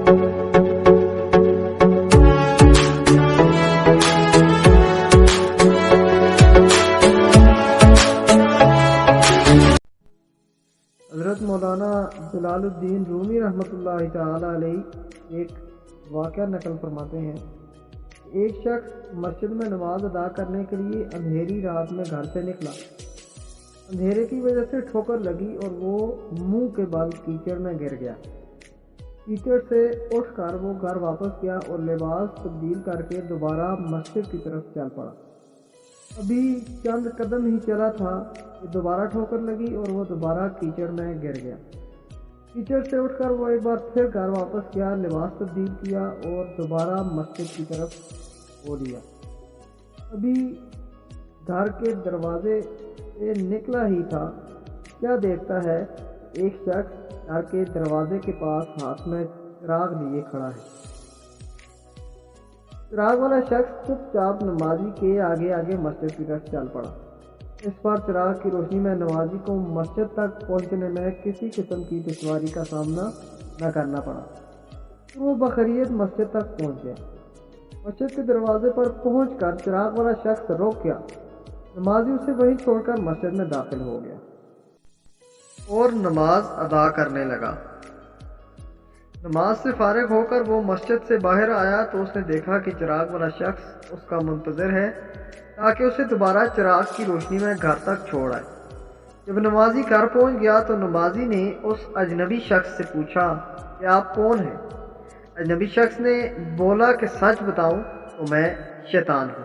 حضرت مولانا جلال الدین رومی رحمۃ اللہ تعالی علیہ ایک واقعہ نقل فرماتے ہیں۔ ایک شخص مسجد میں نماز ادا کرنے کے لیے اندھیری رات میں گھر سے نکلا۔ اندھیرے کی وجہ سے ٹھوکر لگی اور وہ منہ کے بل کیچڑ میں گر گیا۔ کیچڑ سے اٹھ کر وہ گھر واپس گیا اور لباس تبدیل کر کے دوبارہ مسجد کی طرف چل پڑا۔ ابھی چند قدم ہی چلا تھا کہ دوبارہ ٹھوکر لگی اور وہ دوبارہ کیچڑ میں گر گیا۔ کیچڑ سے اٹھ کر وہ ایک بار پھر گھر واپس گیا، لباس تبدیل کیا اور دوبارہ مسجد کی طرف ہو لیا۔ ابھی گھر کے دروازے سے نکلا ہی تھا، کیا دیکھتا ہے ایک شخص گھر کے دروازے کے پاس ہاتھ میں چراغ لیے کھڑا ہے۔ چراغ والا شخص چپ چاپ نمازی کے آگے آگے مسجد کی طرف چل پڑا۔ اس بار چراغ کی روشنی میں نمازی کو مسجد تک پہنچنے میں کسی قسم کی دشواری کا سامنا نہ کرنا پڑا۔ وہ بخیریت مسجد تک پہنچ گیا۔ مسجد کے دروازے پر پہنچ کر چراغ والا شخص رک گیا۔ نمازی اسے وہیں چھوڑ کر مسجد میں داخل ہو گیا اور نماز ادا کرنے لگا۔ نماز سے فارغ ہو کر وہ مسجد سے باہر آیا تو اس نے دیکھا کہ چراغ والا شخص اس کا منتظر ہے تاکہ اسے دوبارہ چراغ کی روشنی میں گھر تک چھوڑ آئے۔ جب نمازی گھر پہنچ گیا تو نمازی نے اس اجنبی شخص سے پوچھا کہ آپ کون ہیں؟ اجنبی شخص نے بولا کہ سچ بتاؤں تو میں شیطان ہوں۔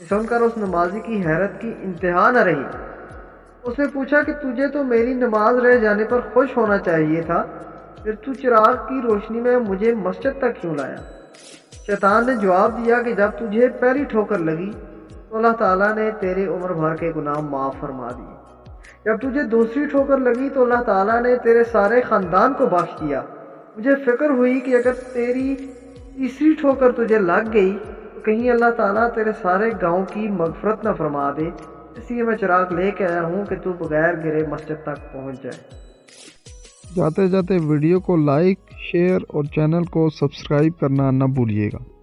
یہ سن کر اس نمازی کی حیرت کی انتہا نہ رہی۔ اس نے پوچھا کہ تجھے تو میری نماز رہ جانے پر خوش ہونا چاہیے تھا، پھر تو چراغ کی روشنی میں مجھے مسجد تک کیوں لایا؟ شیطان نے جواب دیا کہ جب تجھے پہلی ٹھوکر لگی تو اللہ تعالیٰ نے تیرے عمر بھر کے گناہ معاف فرما دیے۔ جب تجھے دوسری ٹھوکر لگی تو اللہ تعالیٰ نے تیرے سارے خاندان کو بخش دیا۔ مجھے فکر ہوئی کہ اگر تیری تیسری ٹھوکر تجھے لگ گئی تو کہیں اللہ تعالیٰ تیرے سارے گاؤں کی مغفرت نہ فرما دے، اس لیے میں چراغ لے کے آیا ہوں کہ تو بغیر گرے مسجد تک پہنچ جائے۔ جاتے جاتے ویڈیو کو لائک، شیئر اور چینل کو سبسکرائب کرنا نہ بھولیے گا۔